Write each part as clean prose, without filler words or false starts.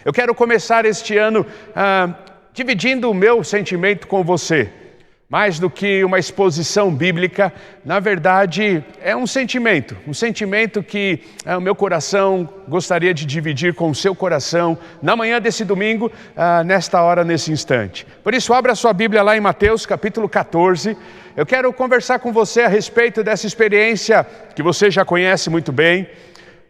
Eu quero começar este ano dividindo o meu sentimento com você. Mais do que uma exposição bíblica, na verdade é um sentimento que o meu coração gostaria de dividir com o seu coração na manhã desse domingo, nesta hora, nesse instante. Por isso, abra sua Bíblia lá em Mateus capítulo 14. Eu quero conversar com você a respeito dessa experiência que você já conhece muito bem,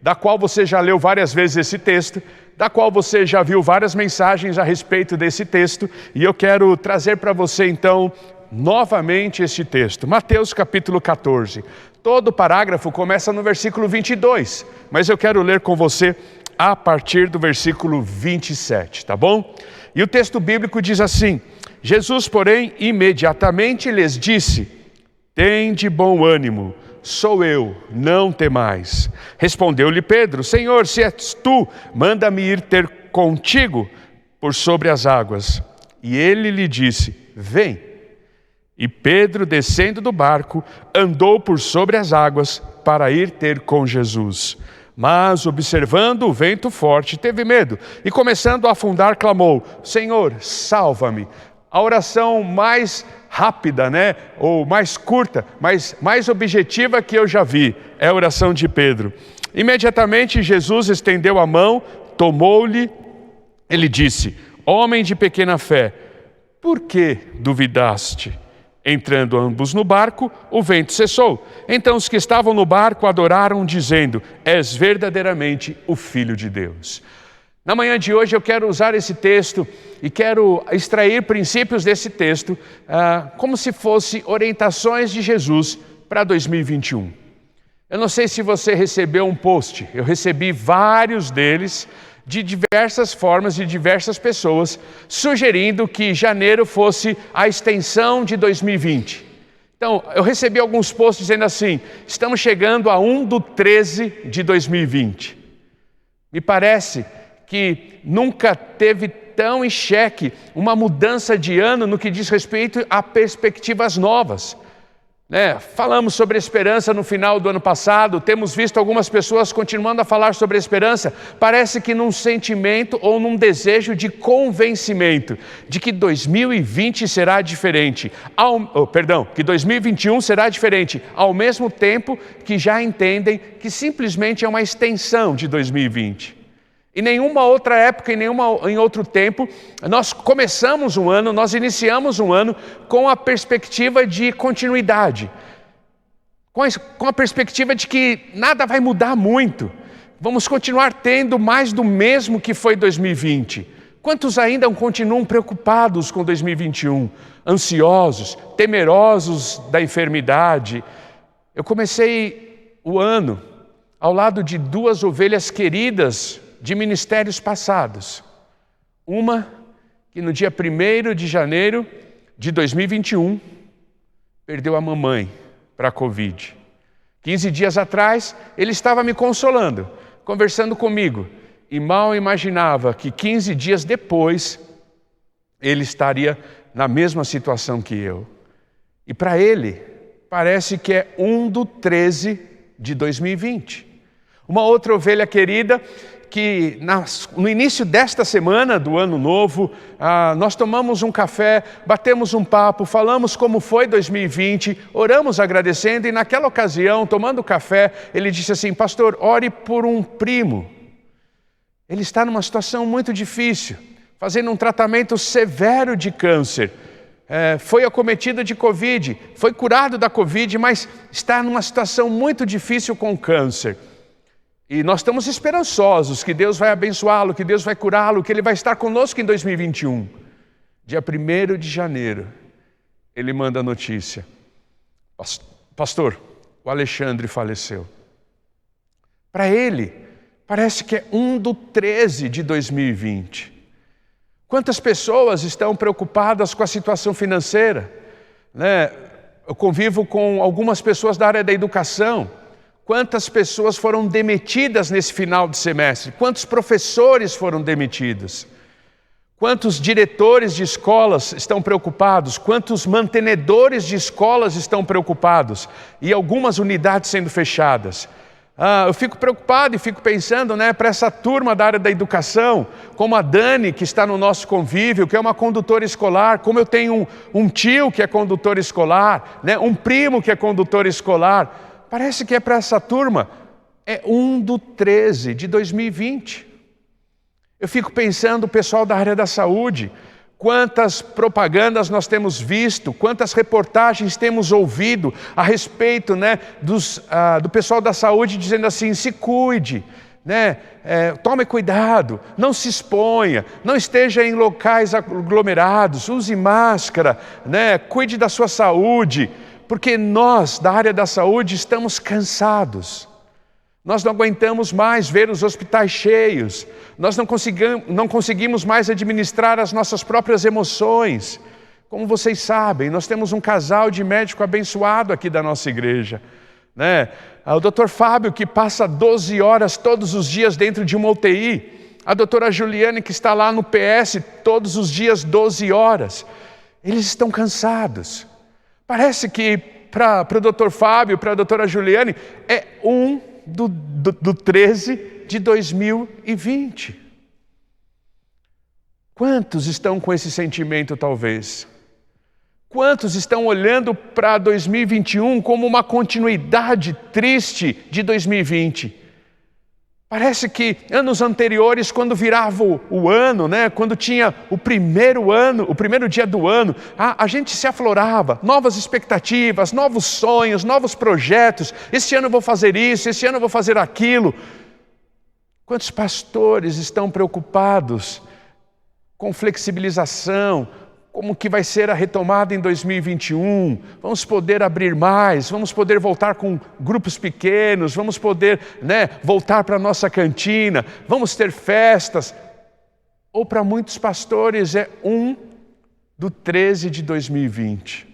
da qual você já leu várias vezes esse texto, da qual você já viu várias mensagens a respeito desse texto, e eu quero trazer para você então novamente este texto, Mateus capítulo 14. Todo o parágrafo começa no versículo 22, mas eu quero ler com você a partir do versículo 27, tá bom? E o texto bíblico diz assim: Jesus, porém, imediatamente lhes disse: tende bom ânimo, sou eu, não temais. Respondeu-lhe Pedro: Senhor, se és tu, manda-me ir ter contigo por sobre as águas. E ele lhe disse: vem. E Pedro, descendo do barco, andou por sobre as águas para ir ter com Jesus. Mas, observando o vento forte, teve medo e, começando a afundar, clamou: Senhor, salva-me. A oração mais rápida, ou mais curta, mas mais objetiva que eu já vi, é a oração de Pedro. Imediatamente Jesus estendeu a mão, tomou-lhe, ele disse: homem de pequena fé, por que duvidaste? Entrando ambos no barco, o vento cessou. Então os que estavam no barco adoraram, dizendo: és verdadeiramente o Filho de Deus. Na manhã de hoje eu quero usar esse texto e quero extrair princípios desse texto como se fossem orientações de Jesus para 2021. Eu não sei se você recebeu um post, eu recebi vários deles de diversas formas, de diversas pessoas, sugerindo que janeiro fosse a extensão de 2020. Então, eu recebi alguns posts dizendo assim: estamos chegando a 1/13 de 2020. Me parece que nunca teve tão em xeque uma mudança de ano no que diz respeito a perspectivas novas. Falamos sobre esperança no final do ano passado, temos visto algumas pessoas continuando a falar sobre esperança, parece que num sentimento ou num desejo de convencimento de que 2020 será diferente, que 2021 será diferente, ao mesmo tempo que já entendem que simplesmente é uma extensão de 2020. Em nenhuma outra época, em outro tempo, nós começamos um ano, nós iniciamos um ano com a perspectiva de continuidade, com a perspectiva de que nada vai mudar muito, vamos continuar tendo mais do mesmo que foi 2020. Quantos ainda continuam preocupados com 2021, ansiosos, temerosos da enfermidade? Eu comecei o ano ao lado de duas ovelhas queridas de ministérios passados. Uma que no dia 1º de janeiro de 2021 perdeu a mamãe para a Covid. 15 dias atrás ele estava me consolando, conversando comigo, e mal imaginava que 15 dias depois ele estaria na mesma situação que eu. E para ele parece que é 1/13 de 2020. Uma outra ovelha querida que no início desta semana do ano novo, nós tomamos um café, batemos um papo, falamos como foi 2020, oramos agradecendo, e naquela ocasião, tomando café, ele disse assim: pastor, ore por um primo. Ele está numa situação muito difícil, fazendo um tratamento severo de câncer. Foi acometido de Covid, foi curado da Covid, mas está numa situação muito difícil com câncer. E nós estamos esperançosos que Deus vai abençoá-lo, que Deus vai curá-lo, que Ele vai estar conosco em 2021. Dia 1º de janeiro, ele manda a notícia: pastor, o Alexandre faleceu. Para ele, parece que é 1/13 de 2020. Quantas pessoas estão preocupadas com a situação financeira? Eu convivo com algumas pessoas da área da educação. Quantas pessoas foram demitidas nesse final de semestre? Quantos professores foram demitidos? Quantos diretores de escolas estão preocupados? Quantos mantenedores de escolas estão preocupados? E algumas unidades sendo fechadas. Eu fico preocupado e fico pensando, para essa turma da área da educação, como a Dani, que está no nosso convívio, que é uma condutora escolar, como eu tenho um tio que é condutor escolar, um primo que é condutor escolar. Parece que é para essa turma, é 1/13 de 2020. Eu fico pensando, o pessoal da área da saúde, quantas propagandas nós temos visto, quantas reportagens temos ouvido a respeito do pessoal da saúde dizendo assim, se cuide, tome cuidado, não se exponha, não esteja em locais aglomerados, use máscara, cuide da sua saúde, porque nós da área da saúde estamos cansados. Nós não aguentamos mais ver os hospitais cheios, nós não conseguimos mais administrar as nossas próprias emoções. Como vocês sabem, nós temos um casal de médico abençoado aqui da nossa igreja. O Dr. Fábio, que passa 12 horas todos os dias dentro de uma UTI. A doutora Juliane, que está lá no PS todos os dias 12 horas. Eles estão cansados. Parece que para o Dr. Fábio, para a doutora Juliane, é 1/13 de 2020. Quantos estão com esse sentimento, talvez? Quantos estão olhando para 2021 como uma continuidade triste de 2020? Parece que anos anteriores, quando virava o ano, quando tinha o primeiro dia do ano, a gente se aflorava, novas expectativas, novos sonhos, novos projetos. Esse ano eu vou fazer isso, esse ano eu vou fazer aquilo. Quantos pastores estão preocupados com flexibilização, como que vai ser a retomada em 2021, vamos poder abrir mais, vamos poder voltar com grupos pequenos, vamos poder voltar para a nossa cantina, vamos ter festas. Ou para muitos pastores é 1/13 de 2020.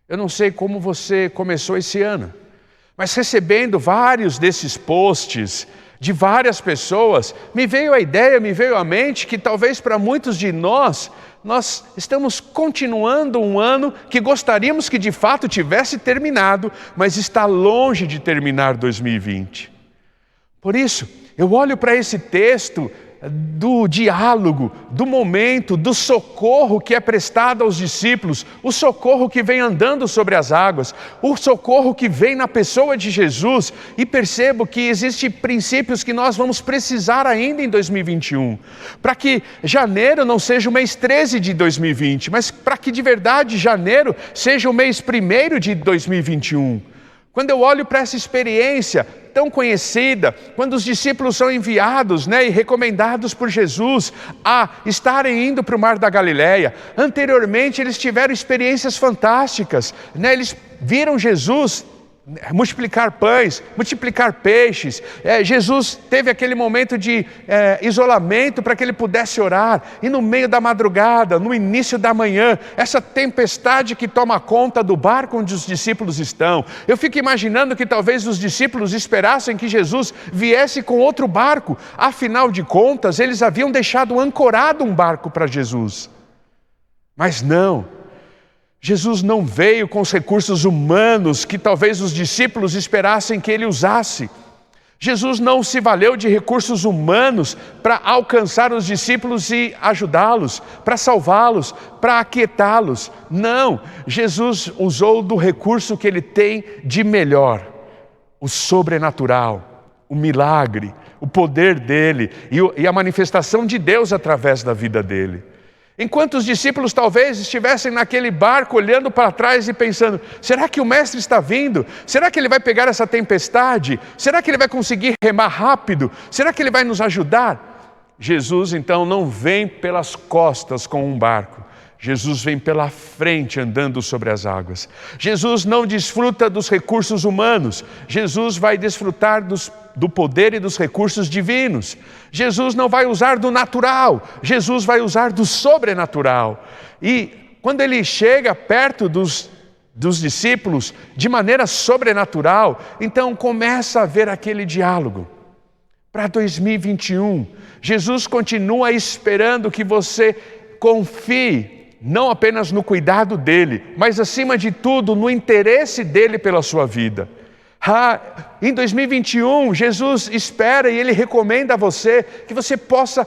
Eu não sei como você começou esse ano, mas recebendo vários desses posts de várias pessoas, me veio à mente que talvez para muitos de nós estamos continuando um ano que gostaríamos que de fato tivesse terminado, mas está longe de terminar 2020. Por isso, eu olho para esse texto do diálogo, do momento, do socorro que é prestado aos discípulos, o socorro que vem andando sobre as águas, o socorro que vem na pessoa de Jesus, e percebo que existem princípios que nós vamos precisar ainda em 2021, para que janeiro não seja o mês 13 de 2020, mas para que de verdade janeiro seja o mês 1º de 2021. Quando eu olho para essa experiência tão conhecida, quando os discípulos são enviados e recomendados por Jesus a estarem indo para o Mar da Galileia, anteriormente eles tiveram experiências fantásticas, eles viram Jesus multiplicar pães, multiplicar peixes. Jesus teve aquele momento de isolamento para que ele pudesse orar, e no meio da madrugada, no início da manhã, essa tempestade que toma conta do barco onde os discípulos estão. Eu fico imaginando que talvez os discípulos esperassem que Jesus viesse com outro barco, afinal de contas eles haviam deixado ancorado um barco para Jesus, mas não. Jesus não veio com os recursos humanos que talvez os discípulos esperassem que ele usasse. Jesus não se valeu de recursos humanos para alcançar os discípulos e ajudá-los, para salvá-los, para aquietá-los. Não, Jesus usou do recurso que ele tem de melhor, o sobrenatural, o milagre, o poder dele e a manifestação de Deus através da vida dele. Enquanto os discípulos talvez estivessem naquele barco olhando para trás e pensando, será que o mestre está vindo? Será que ele vai pegar essa tempestade? Será que ele vai conseguir remar rápido? Será que ele vai nos ajudar? Jesus então não vem pelas costas com um barco. Jesus vem pela frente andando sobre as águas. Jesus não desfruta dos recursos humanos. Jesus vai desfrutar do poder e dos recursos divinos. Jesus não vai usar do natural. Jesus vai usar do sobrenatural. E quando ele chega perto dos discípulos de maneira sobrenatural, então começa a haver aquele diálogo. Para 2021, Jesus continua esperando que você confie não apenas no cuidado dele, mas acima de tudo no interesse dele pela sua vida. Em 2021, Jesus espera e Ele recomenda a você que você possa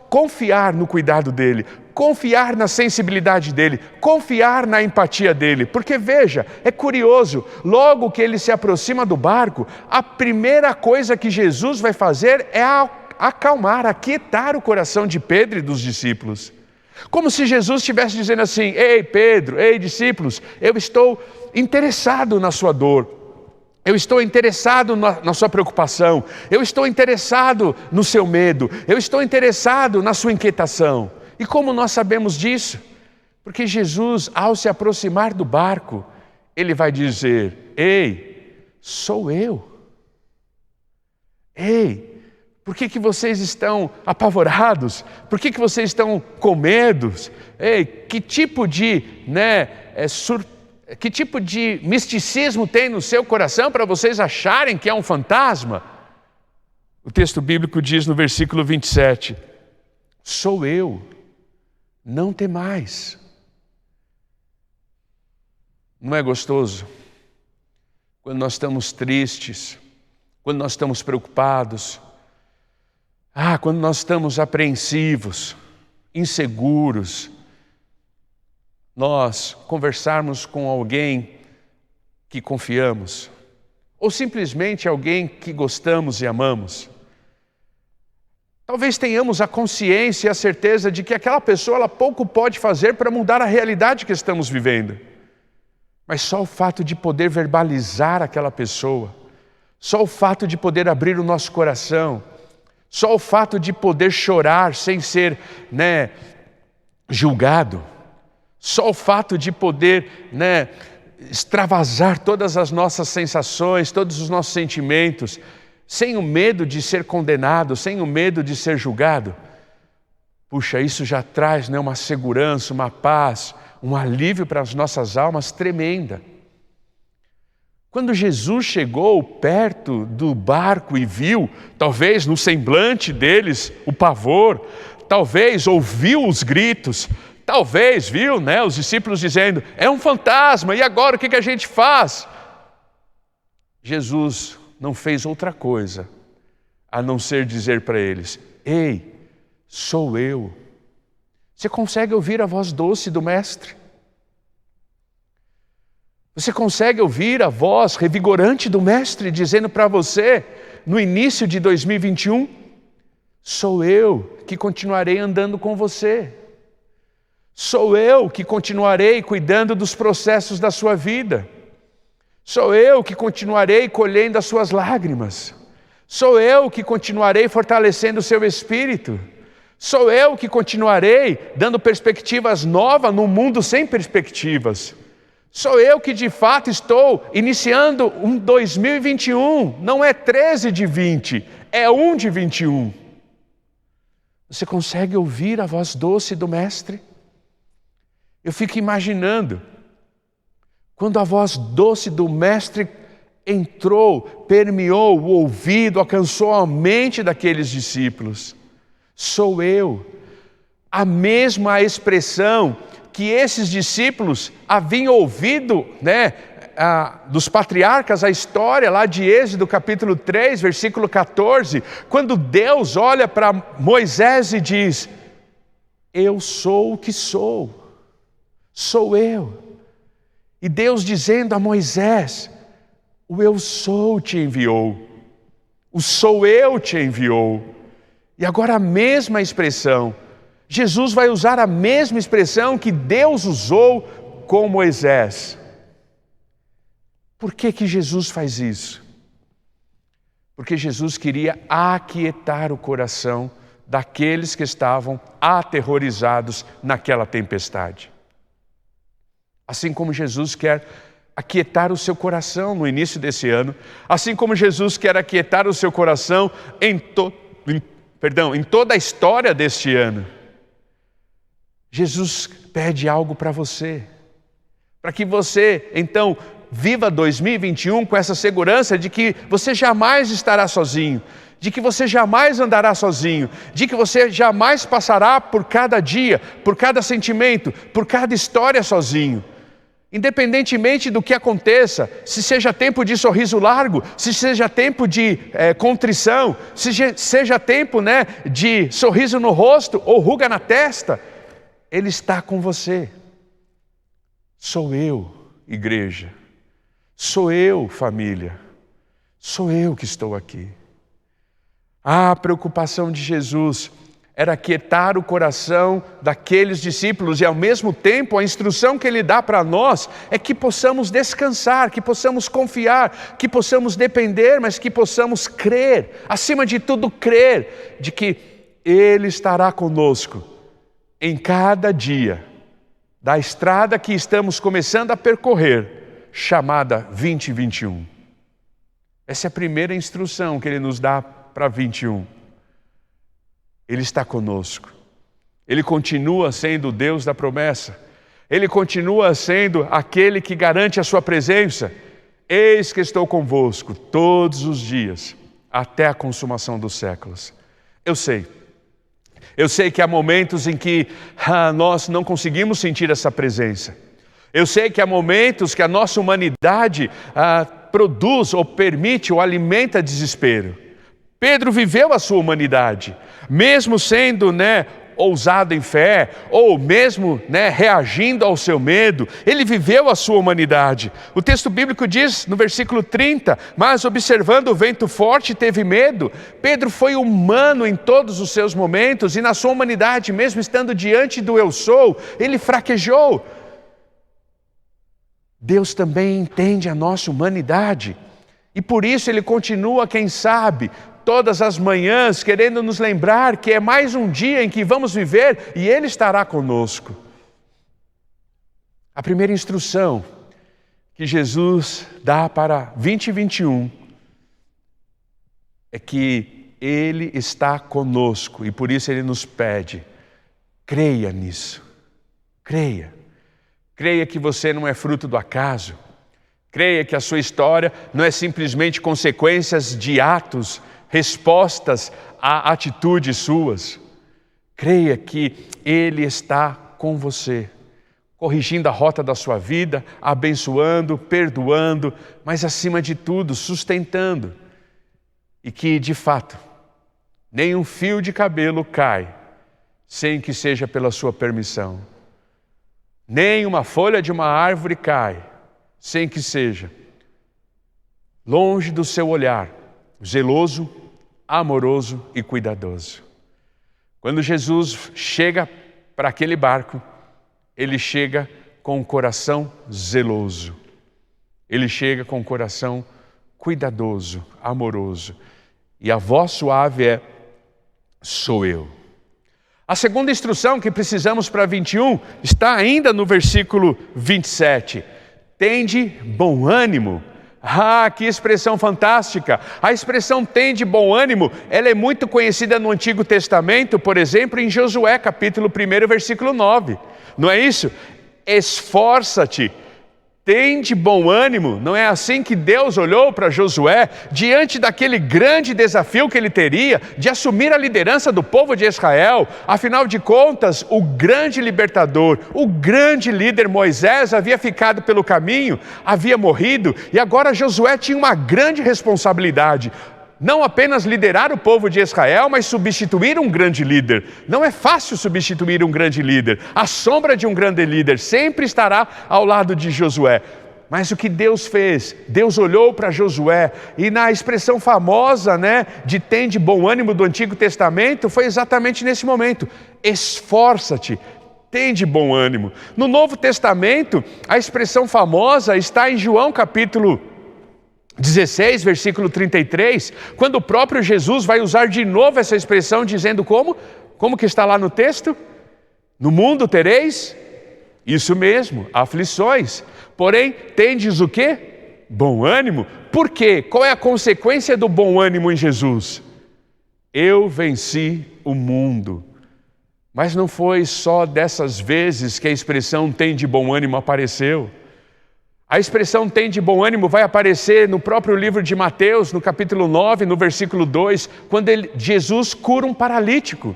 confiar no cuidado dEle, confiar na sensibilidade dEle, confiar na empatia dEle. Porque veja, é curioso, logo que Ele se aproxima do barco, a primeira coisa que Jesus vai fazer é acalmar, aquietar o coração de Pedro e dos discípulos. Como se Jesus estivesse dizendo assim: ei Pedro, ei discípulos, eu estou interessado na sua dor. Eu estou interessado na sua preocupação, eu estou interessado no seu medo, eu estou interessado na sua inquietação. E como nós sabemos disso? Porque Jesus, ao se aproximar do barco, Ele vai dizer: ei, sou eu. Ei, por que vocês estão apavorados? Por que vocês estão com medo? Ei, que tipo de misticismo tem no seu coração para vocês acharem que é um fantasma? O texto bíblico diz no versículo 27, sou eu, não temais. Não é gostoso? Quando nós estamos tristes, quando nós estamos preocupados, quando nós estamos apreensivos, inseguros, nós conversarmos com alguém que confiamos, ou simplesmente alguém que gostamos e amamos. Talvez tenhamos a consciência e a certeza de que aquela pessoa ela pouco pode fazer para mudar a realidade que estamos vivendo. Mas só o fato de poder verbalizar aquela pessoa, só o fato de poder abrir o nosso coração, só o fato de poder chorar sem ser julgado, só o fato de poder extravasar todas as nossas sensações, todos os nossos sentimentos, sem o medo de ser condenado, sem o medo de ser julgado. Puxa, isso já traz uma segurança, uma paz, um alívio para as nossas almas tremenda. Quando Jesus chegou perto do barco e viu, talvez no semblante deles, o pavor, talvez ouviu os gritos, talvez viu os discípulos dizendo: é um fantasma, e agora o que a gente faz? Jesus não fez outra coisa a não ser dizer para eles: ei, sou eu. Você consegue ouvir a voz doce do Mestre? Você consegue ouvir a voz revigorante do Mestre dizendo para você, no início de 2021, sou eu que continuarei andando com você. Sou eu que continuarei cuidando dos processos da sua vida. Sou eu que continuarei colhendo as suas lágrimas. Sou eu que continuarei fortalecendo o seu espírito. Sou eu que continuarei dando perspectivas novas num mundo sem perspectivas. Sou eu que de fato estou iniciando um 2021. Não é 13 de 20, é 1 de 21. Você consegue ouvir a voz doce do Mestre? Eu fico imaginando, quando a voz doce do Mestre entrou, permeou o ouvido, alcançou a mente daqueles discípulos. Sou eu. A mesma expressão que esses discípulos haviam ouvido, dos patriarcas, a história lá de Êxodo capítulo 3, versículo 14, quando Deus olha para Moisés e diz: eu sou o que sou, sou eu. E Deus dizendo a Moisés: o eu sou te enviou, o sou eu te enviou. E agora a mesma expressão, Jesus vai usar a mesma expressão que Deus usou com Moisés. Por que Jesus faz isso? Porque Jesus queria aquietar o coração daqueles que estavam aterrorizados naquela tempestade. Assim como Jesus quer aquietar o seu coração no início desse ano, assim como Jesus quer aquietar o seu coração em toda a história deste ano, Jesus pede algo para você, para que você, então, viva 2021 com essa segurança de que você jamais estará sozinho, de que você jamais andará sozinho, de que você jamais passará por cada dia, por cada sentimento, por cada história sozinho. Independentemente do que aconteça, se seja tempo de sorriso largo, se seja tempo de contrição, se seja tempo, de sorriso no rosto ou ruga na testa, Ele está com você. Sou eu, igreja. Sou eu, família. Sou eu que estou aqui. A preocupação de Jesus era aquietar o coração daqueles discípulos e, ao mesmo tempo, a instrução que Ele dá para nós é que possamos descansar, que possamos confiar, que possamos depender, mas que possamos crer, acima de tudo crer, de que Ele estará conosco em cada dia da estrada que estamos começando a percorrer, chamada 2021. Essa é a primeira instrução que Ele nos dá para 21. Ele está conosco. Ele continua sendo o Deus da promessa. Ele continua sendo aquele que garante a sua presença. Eis que estou convosco todos os dias, até a consumação dos séculos. Eu sei que há momentos em que nós não conseguimos sentir essa presença. Eu sei que há momentos que a nossa humanidade produz ou permite ou alimenta desespero. Pedro viveu a sua humanidade, mesmo sendo ousado em fé, ou mesmo reagindo ao seu medo, ele viveu a sua humanidade. O texto bíblico diz no versículo 30, mas observando o vento forte teve medo. Pedro foi humano em todos os seus momentos, e na sua humanidade, mesmo estando diante do eu sou, ele fraquejou. Deus também entende a nossa humanidade, e por isso Ele continua, quem sabe, todas as manhãs, querendo nos lembrar que é mais um dia em que vamos viver e Ele estará conosco. A primeira instrução que Jesus dá para 2021 é que Ele está conosco e por isso Ele nos pede, creia nisso, creia. Creia que você não é fruto do acaso. Creia que a sua história não é simplesmente consequências de atos, respostas a atitudes suas. Creia que Ele está com você, corrigindo a rota da sua vida, abençoando, perdoando, mas acima de tudo, sustentando. E que, de fato, nenhum fio de cabelo cai sem que seja pela sua permissão. Nem uma folha de uma árvore cai sem que seja longe do seu olhar, zeloso, amoroso e cuidadoso. Quando Jesus chega para aquele barco, Ele chega com o coração zeloso. Ele chega com o coração cuidadoso, amoroso. E a voz suave é, sou eu. A segunda instrução que precisamos para 21 está ainda no versículo 27. Tende bom ânimo. Ah, que expressão fantástica! A expressão tende bom ânimo, ela é muito conhecida no Antigo Testamento, por exemplo, em Josué, capítulo 1, versículo 9. Não é isso? Esforça-te. Tende bom ânimo. Não é assim que Deus olhou para Josué diante daquele grande desafio que ele teria de assumir a liderança do povo de Israel? Afinal de contas, o grande libertador, o grande líder Moisés havia ficado pelo caminho, havia morrido, e agora Josué tinha uma grande responsabilidade. Não apenas liderar o povo de Israel, mas substituir um grande líder. Não é fácil substituir um grande líder. A sombra de um grande líder sempre estará ao lado de Josué. Mas o que Deus fez? Deus olhou para Josué e na expressão famosa, de tende bom ânimo do Antigo Testamento, foi exatamente nesse momento. Esforça-te. Tende bom ânimo. No Novo Testamento, a expressão famosa está em João capítulo 16, versículo 33, quando o próprio Jesus vai usar de novo essa expressão, dizendo como? Como que está lá no texto? No mundo tereis, isso mesmo, aflições. Porém, tendes o quê? Bom ânimo. Por quê? Qual é a consequência do bom ânimo em Jesus? Eu venci o mundo. Mas não foi só dessas vezes que a expressão tende bom ânimo apareceu. A expressão tende bom ânimo vai aparecer no próprio livro de Mateus, no capítulo 9, no versículo 2, quando Jesus cura um paralítico.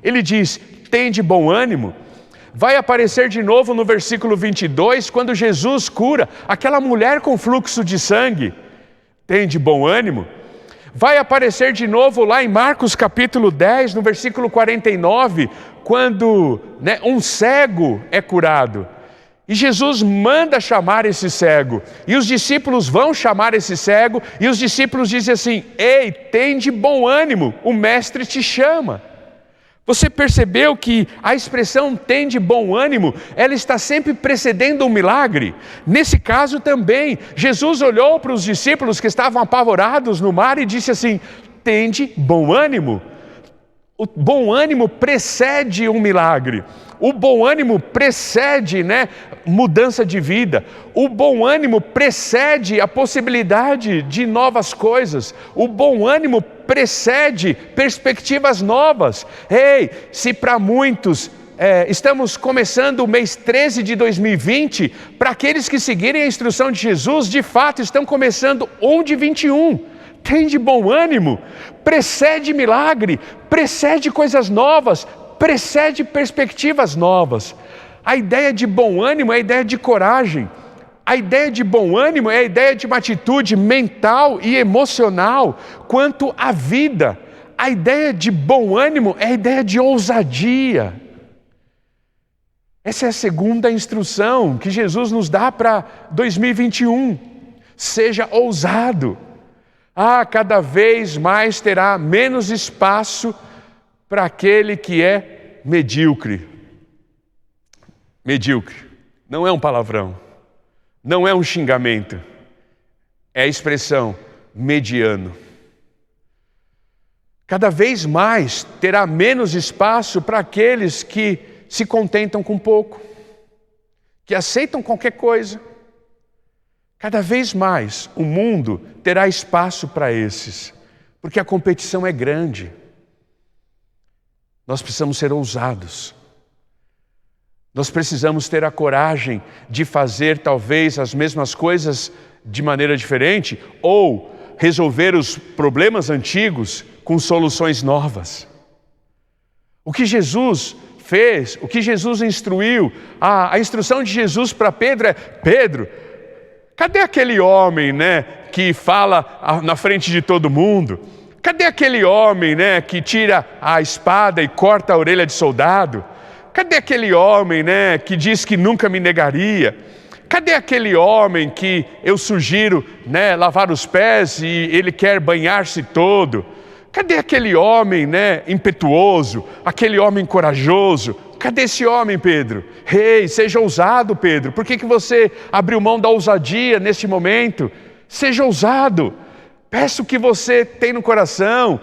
Ele diz, tende bom ânimo. Vai aparecer de novo no versículo 22, quando Jesus cura aquela mulher com fluxo de sangue. Tem de bom ânimo. Vai aparecer de novo lá em Marcos capítulo 10, no versículo 49, quando um cego é curado. E Jesus manda chamar esse cego. E os discípulos vão chamar esse cego. E os discípulos dizem assim: ei, tem de bom ânimo, o mestre te chama. Você percebeu que a expressão tem de bom ânimo, ela está sempre precedendo um milagre? Nesse caso também, Jesus olhou para os discípulos que estavam apavorados no mar e disse assim: tem de bom ânimo. O bom ânimo precede um milagre. O bom ânimo precede, mudança de vida. O bom ânimo precede a possibilidade de novas coisas. O bom ânimo precede perspectivas novas. Ei, se para muitos estamos começando o mês 13 de 2020, para aqueles que seguirem a instrução de Jesus, de fato estão começando 1 de 21. Tem de bom ânimo, precede milagre, precede coisas novas, precede perspectivas novas. A ideia de bom ânimo é a ideia de coragem. A ideia de bom ânimo é a ideia de uma atitude mental e emocional quanto à vida. A ideia de bom ânimo é a ideia de ousadia. Essa é a segunda instrução que Jesus nos dá para 2021. Seja ousado. Cada vez mais terá menos espaço para aquele que é medíocre. Medíocre não é um palavrão, não é um xingamento, é a expressão mediano. Cada vez mais terá menos espaço para aqueles que se contentam com pouco, que aceitam qualquer coisa. Cada vez mais o mundo terá espaço para esses, porque a competição é grande. Nós precisamos ser ousados. Nós precisamos ter a coragem de fazer talvez as mesmas coisas de maneira diferente ou resolver os problemas antigos com soluções novas. O que Jesus fez, o que Jesus instruiu, a instrução de Jesus para Pedro é: Pedro, cadê aquele homem, que fala na frente de todo mundo? Cadê aquele homem, que tira a espada e corta a orelha de soldado? Cadê aquele homem, que diz que nunca me negaria? Cadê aquele homem que eu sugiro, lavar os pés e ele quer banhar-se todo? Cadê aquele homem, impetuoso, aquele homem corajoso? Cadê esse homem, Pedro? Ei, seja ousado, Pedro. Por que você abriu mão da ousadia neste momento? Seja ousado. Peça o que você tem no coração.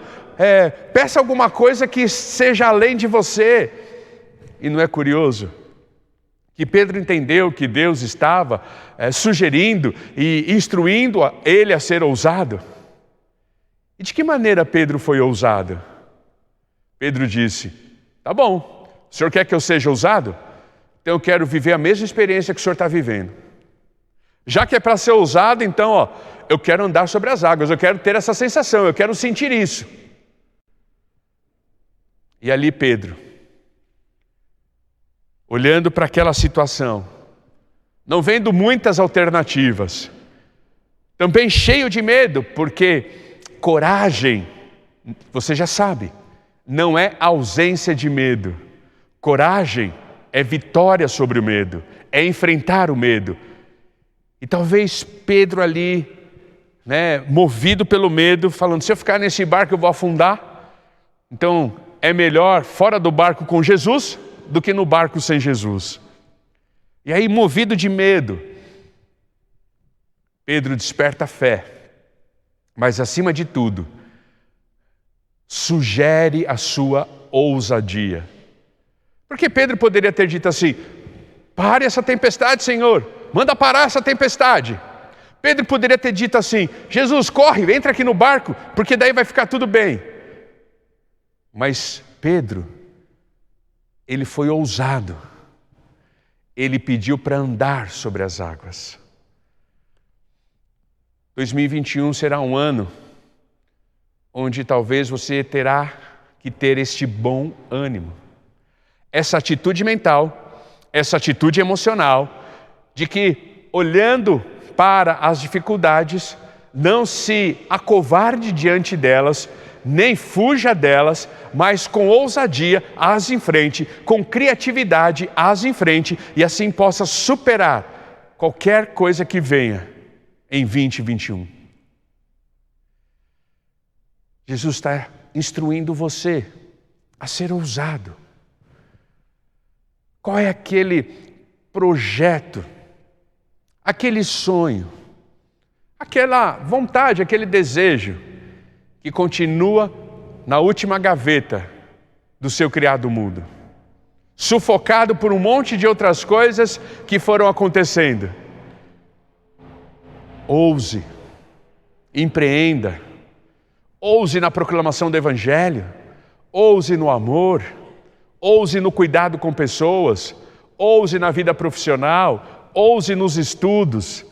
Peça alguma coisa que seja além de você. E não é curioso que Pedro entendeu que Deus estava sugerindo e instruindo ele a ser ousado? E de que maneira Pedro foi ousado? Pedro disse: tá bom, o senhor quer que eu seja ousado? Então eu quero viver a mesma experiência que o senhor está vivendo. Já que é para ser ousado, então eu quero andar sobre as águas, eu quero ter essa sensação, eu quero sentir isso. E ali Pedro, olhando para aquela situação, não vendo muitas alternativas, também cheio de medo, porque coragem, você já sabe, não é ausência de medo. Coragem é vitória sobre o medo, é enfrentar o medo. E talvez Pedro ali, movido pelo medo, falando: se eu ficar nesse barco eu vou afundar, então é melhor fora do barco com Jesus do que no barco sem Jesus. E aí, movido de medo, Pedro desperta a fé, mas acima de tudo, sugere a sua ousadia. Porque Pedro poderia ter dito assim: pare essa tempestade, Senhor, manda parar essa tempestade. Pedro poderia ter dito assim: Jesus, corre, entra aqui no barco, porque daí vai ficar tudo bem. Mas Pedro, ele foi ousado. Ele pediu para andar sobre as águas. 2021 será um ano onde talvez você terá que ter este bom ânimo. Essa atitude mental essa atitude emocional de que, olhando para as dificuldades, não se acovarde diante delas, nem fuja delas, mas com ousadia as enfrente, com criatividade as enfrente, e assim possa superar qualquer coisa que venha em 2021. Jesus está instruindo você a ser ousado. Qual é aquele projeto, aquele sonho, aquela vontade, aquele desejo que continua na última gaveta do seu criado mundo, sufocado por um monte de outras coisas que foram acontecendo? Ouse, empreenda, ouse na proclamação do Evangelho, ouse no amor, ouse no cuidado com pessoas, ouse na vida profissional, ouse nos estudos,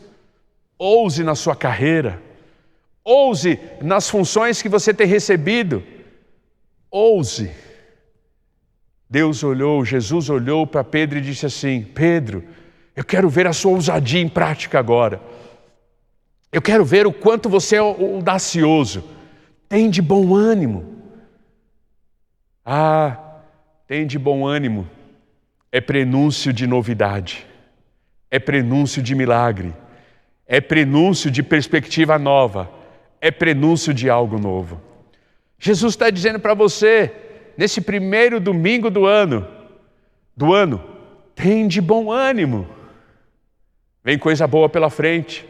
ouse na sua carreira, ouse nas funções que você tem recebido, ouse. Jesus olhou para Pedro e disse assim: Pedro, eu quero ver a sua ousadia em prática agora. Eu quero ver o quanto você é audacioso. Tem de bom ânimo. Tem de bom ânimo é prenúncio de novidade, é prenúncio de milagre, é prenúncio de perspectiva nova, é prenúncio de algo novo. Jesus está dizendo para você, nesse primeiro domingo do ano, tem de bom ânimo. Vem coisa boa pela frente.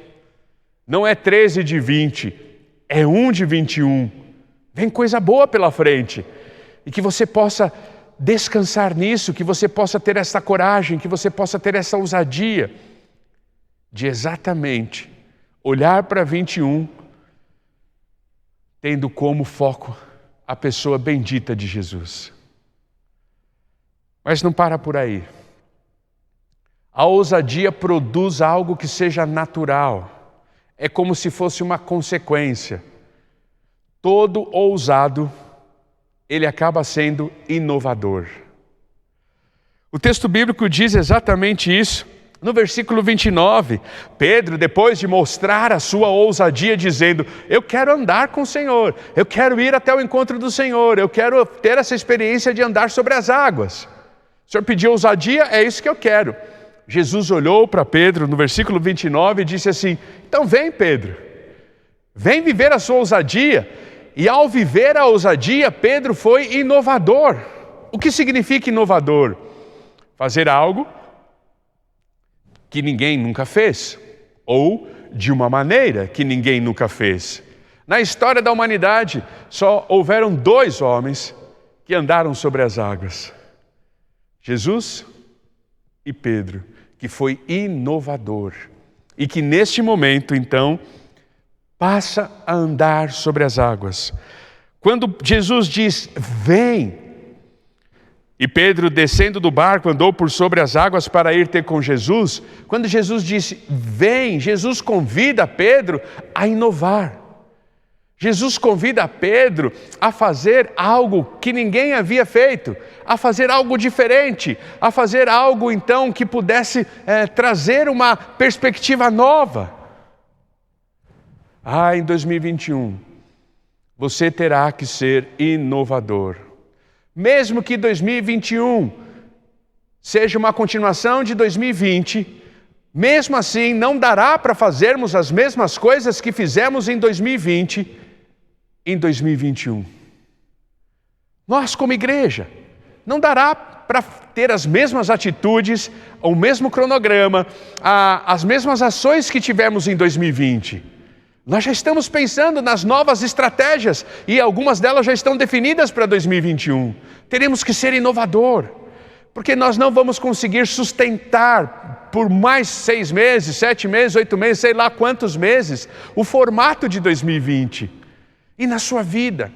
Não é 13 de 20, é 1 de 21. Vem coisa boa pela frente. E que você possa descansar nisso, que você possa ter essa coragem, que você possa ter essa ousadia de exatamente olhar para 21, tendo como foco a pessoa bendita de Jesus. Mas não para por aí. A ousadia produz algo que seja natural. É como se fosse uma consequência. Todo ousado, ele acaba sendo inovador. O texto bíblico diz exatamente isso. No versículo 29, Pedro, depois de mostrar a sua ousadia, dizendo: eu quero andar com o Senhor, eu quero ir até o encontro do Senhor, eu quero ter essa experiência de andar sobre as águas. O Senhor pediu ousadia, é isso que eu quero. Jesus olhou para Pedro no versículo 29 e disse assim: então vem, Pedro, vem viver a sua ousadia. E ao viver a ousadia, Pedro foi inovador. O que significa inovador? Fazer algo que ninguém nunca fez, ou de uma maneira que ninguém nunca fez. Na história da humanidade, só houveram 2 homens que andaram sobre as águas: Jesus e Pedro, que foi inovador. E que neste momento, então, passa a andar sobre as águas. Quando Jesus diz: vem, e Pedro, descendo do barco, andou por sobre as águas para ir ter com Jesus. Quando Jesus disse vem, Jesus convida Pedro a inovar. Jesus convida Pedro a fazer algo que ninguém havia feito, a fazer algo diferente, a fazer algo então que pudesse trazer uma perspectiva nova. Em 2021, você terá que ser inovador. Mesmo que 2021 seja uma continuação de 2020, mesmo assim não dará para fazermos as mesmas coisas que fizemos em 2020, em 2021. Nós, como igreja, não dará para ter as mesmas atitudes, o mesmo cronograma, as mesmas ações que tivemos em 2020. Nós já estamos pensando nas novas estratégias e algumas delas já estão definidas para 2021. Teremos que ser inovador, porque nós não vamos conseguir sustentar por mais 6 meses, 7 meses, 8 meses, sei lá quantos meses, o formato de 2020. E na sua vida,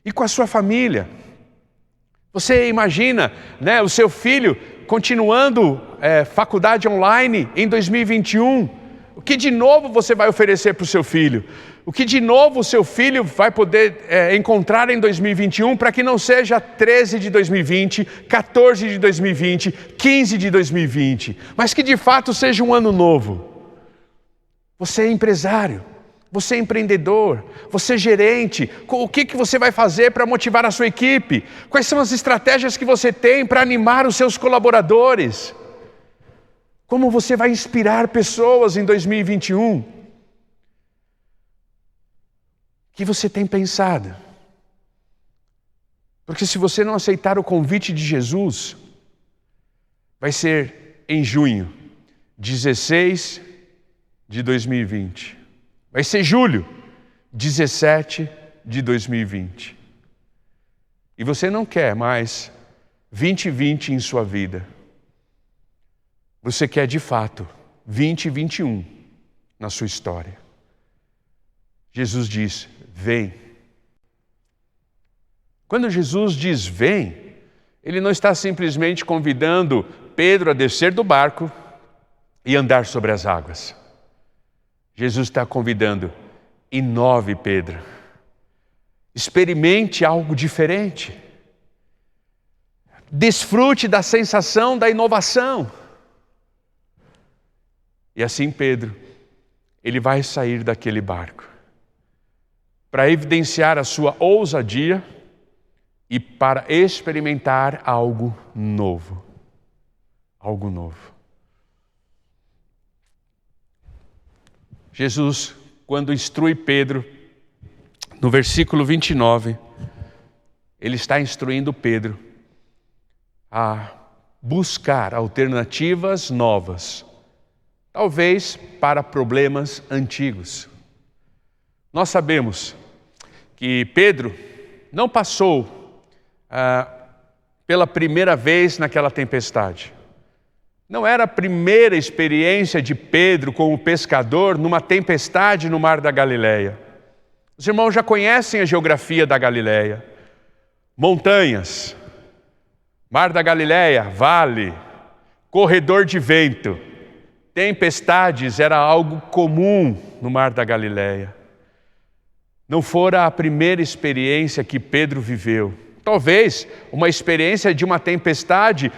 e com a sua família. Você imagina, o seu filho continuando faculdade online em 2021, o que de novo você vai oferecer para o seu filho? O que de novo o seu filho vai poder encontrar em 2021 para que não seja 13 de 2020, 14 de 2020, 15 de 2020, mas que de fato seja um ano novo. Você é empresário, você é empreendedor, você é gerente. O que você vai fazer para motivar a sua equipe? Quais são as estratégias que você tem para animar os seus colaboradores? Como você vai inspirar pessoas em 2021? O que você tem pensado? Porque se você não aceitar o convite de Jesus, vai ser em junho, 16 de 2020. Vai ser julho, 17 de 2020. E você não quer mais 2020 em sua vida. Você quer de fato 2021 na sua história. Jesus diz, vem. Quando Jesus diz vem, ele não está simplesmente convidando Pedro a descer do barco e andar sobre as águas. Jesus está convidando, inove Pedro. Experimente algo diferente. Desfrute da sensação da inovação. E assim Pedro, ele vai sair daquele barco para evidenciar a sua ousadia e para experimentar algo novo. Algo novo. Jesus, quando instrui Pedro, no versículo 29, ele está instruindo Pedro a buscar alternativas novas, talvez para problemas antigos. Nós sabemos que Pedro não passou pela primeira vez naquela tempestade. Não era a primeira experiência de Pedro como pescador numa tempestade no mar da Galileia. Os irmãos já conhecem a geografia da Galileia. Montanhas, mar da Galileia, vale, corredor de vento. Tempestades era algo comum no mar da Galileia. Não fora a primeira experiência que Pedro viveu. Talvez uma experiência de uma tempestade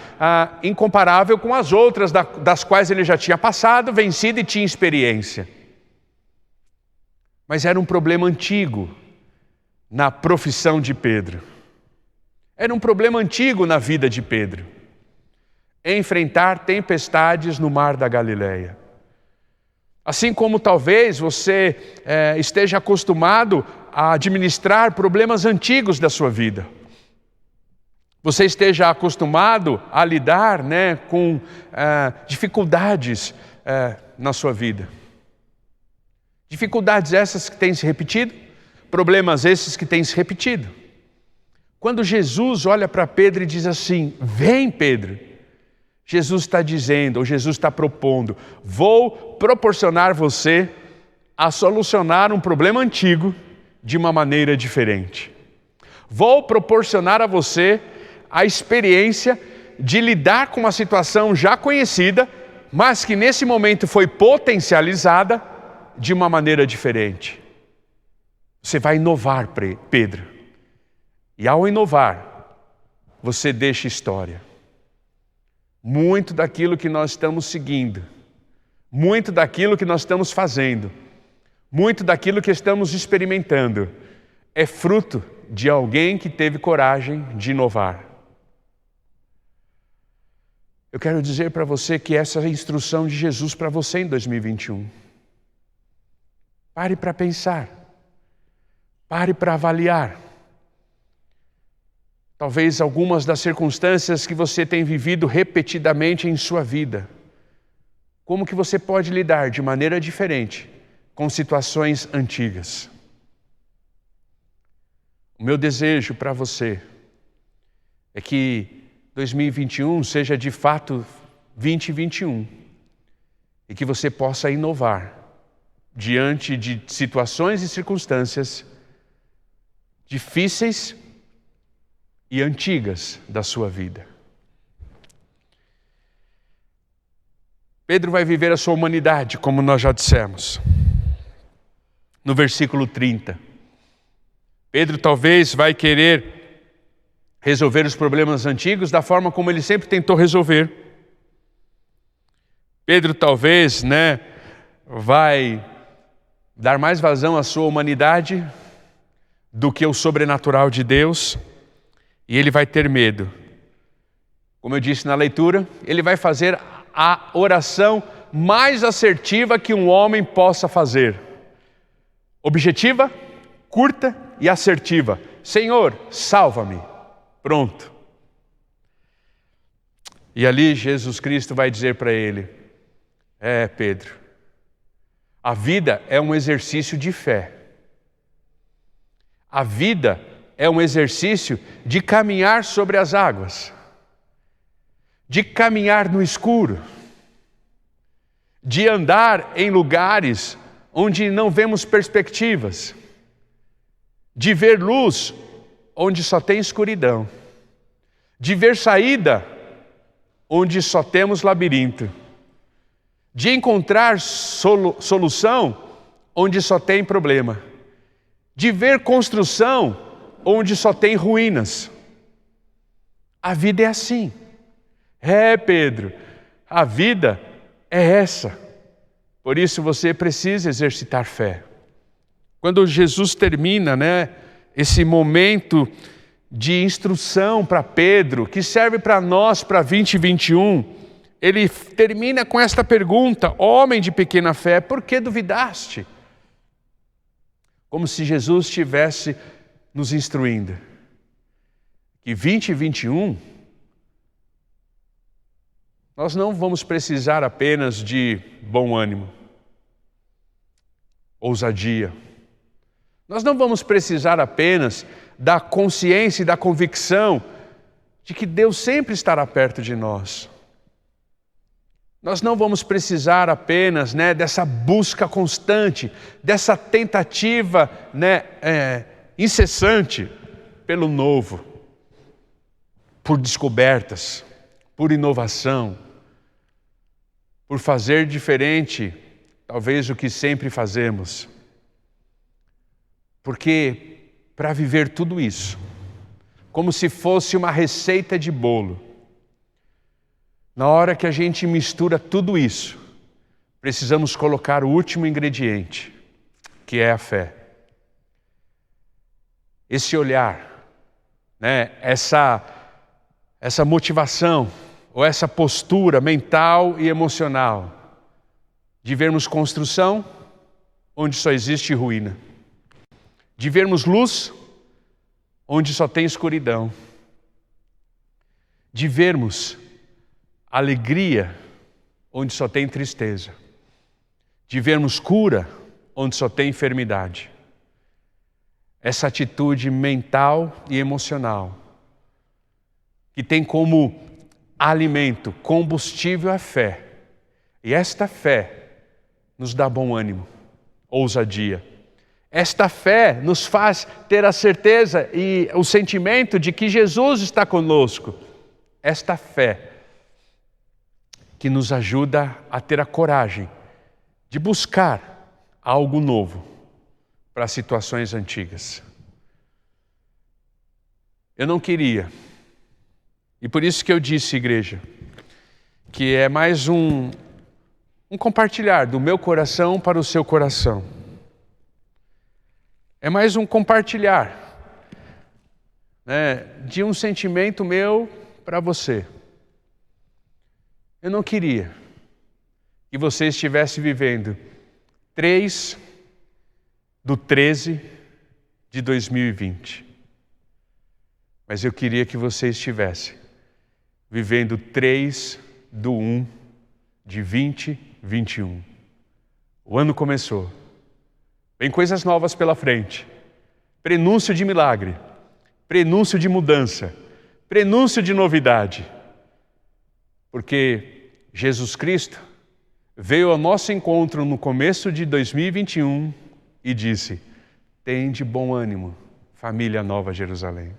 incomparável com as outras das quais ele já tinha passado, vencido e tinha experiência. Mas era um problema antigo na profissão de Pedro. Era um problema antigo na vida de Pedro. Enfrentar tempestades no mar da Galileia. Assim como talvez você esteja acostumado a administrar problemas antigos da sua vida. Você esteja acostumado a lidar com dificuldades na sua vida. Dificuldades essas que têm se repetido, problemas esses que têm se repetido. Quando Jesus olha para Pedro e diz assim, vem Pedro, Jesus está dizendo, ou Jesus está propondo, vou proporcionar você a solucionar um problema antigo de uma maneira diferente. Vou proporcionar a você a experiência de lidar com uma situação já conhecida, mas que nesse momento foi potencializada de uma maneira diferente. Você vai inovar, Pedro. E ao inovar, você deixa história. Muito daquilo que nós estamos seguindo, muito daquilo que nós estamos fazendo, muito daquilo que estamos experimentando, é fruto de alguém que teve coragem de inovar. Eu quero dizer para você que essa é a instrução de Jesus para você em 2021. Pare para pensar. Pare para avaliar. Talvez algumas das circunstâncias que você tem vivido repetidamente em sua vida. Como que você pode lidar de maneira diferente com situações antigas? O meu desejo para você é que 2021 seja de fato 2021 e que você possa inovar diante de situações e circunstâncias difíceis e antigas da sua vida. Pedro vai viver a sua humanidade, como nós já dissemos. no versículo 30. Pedro talvez vai querer resolver os problemas antigos da forma como ele sempre tentou resolver. Pedro talvez, vai dar mais vazão à sua humanidade do que o sobrenatural de Deus, e ele vai ter medo. Como eu disse na leitura, ele vai fazer a oração mais assertiva que um homem possa fazer. Objetiva, curta e assertiva. Senhor, salva-me. Pronto. E ali Jesus Cristo vai dizer para ele: Pedro, a vida é um exercício de fé. A vida é um exercício de caminhar sobre as águas, de caminhar no escuro, de andar em lugares onde não vemos perspectivas, de ver luz onde só tem escuridão, de ver saída onde só temos labirinto, de encontrar solução onde só tem problema, de ver construção onde só tem ruínas. A vida é assim. Pedro, a vida é essa. Por isso você precisa exercitar fé. Quando Jesus termina, esse momento de instrução para Pedro, que serve para nós para 2021, ele termina com esta pergunta: homem de pequena fé, por que duvidaste? Como se Jesus estivesse nos instruindo que 2021 nós não vamos precisar apenas de bom ânimo, ousadia. Nós não vamos precisar apenas da consciência e da convicção de que Deus sempre estará perto de nós. Nós não vamos precisar apenas dessa busca constante, dessa tentativa incessante pelo novo, por descobertas, por inovação, por fazer diferente, talvez, o que sempre fazemos. Porque para viver tudo isso, como se fosse uma receita de bolo, na hora que a gente mistura tudo isso, precisamos colocar o último ingrediente, que é a fé. Esse olhar, essa motivação, ou essa postura mental e emocional, de vermos construção onde só existe ruína, de vermos luz onde só tem escuridão, de vermos alegria onde só tem tristeza, de vermos cura onde só tem enfermidade. Essa atitude mental e emocional, que tem como alimento, combustível, a fé. E esta fé nos dá bom ânimo, ousadia. Esta fé nos faz ter a certeza e o sentimento de que Jesus está conosco. Esta fé que nos ajuda a ter a coragem de buscar algo novo para situações antigas. Eu não queria, e por isso que eu disse, igreja, que é mais um compartilhar do meu coração para o seu coração. É mais um compartilhar de um sentimento meu para você. Eu não queria que você estivesse vivendo 3/13/2020. Mas eu queria que você estivesse vivendo 3/1/2021. O ano começou. Vem coisas novas pela frente. Prenúncio de milagre. Prenúncio de mudança. Prenúncio de novidade. Porque Jesus Cristo veio ao nosso encontro no começo de 2021 e disse: tende bom ânimo, família Nova Jerusalém.